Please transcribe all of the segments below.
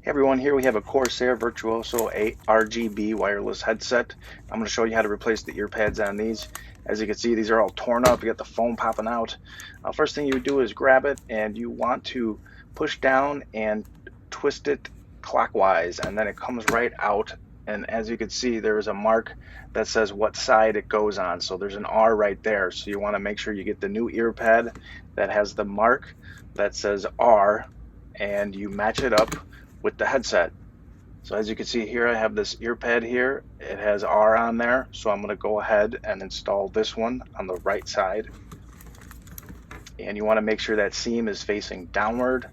Hey everyone, here we have a Corsair Virtuoso RGB wireless headset. I'm going to show you how to replace the ear pads on these. As you can see, these are all torn up. You got the foam popping out. First thing you would do is grab it, and you want to push down and twist it clockwise, and then it comes right out. And as you can see, there is a mark that says what side it goes on. So there's an R right there. So you want to make sure you get the new ear pad that has the mark that says R, and you match it up with the headset. So as you can see here, I have this ear pad here. It has R on there, so I'm going to go ahead and install this one on the right side. And you want to make sure that seam is facing downward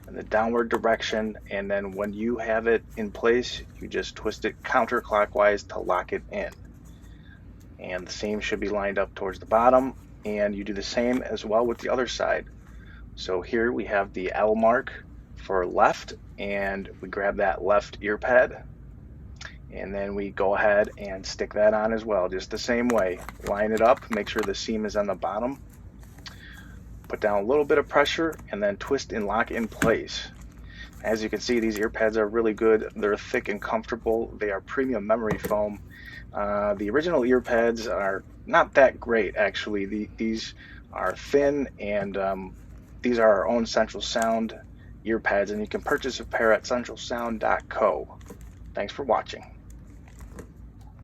in the downward direction, and then when you have it in place, you just twist it counterclockwise to lock it in. And the seam should be lined up towards the bottom, and you do the same as well with the other side. So here we have the L mark for left, and we grab that left ear pad, and then we go ahead and stick that on as well, just the same way. Line it up, make sure the seam is on the bottom, put down a little bit of pressure, and then twist and lock in place. As you can see, these ear pads are really good. They're thick and comfortable. They are premium memory foam. The original ear pads are not that great, actually. These are thin, and these are our own Central Sound ear pads, and you can purchase a pair at centralsound.co. Thanks for watching.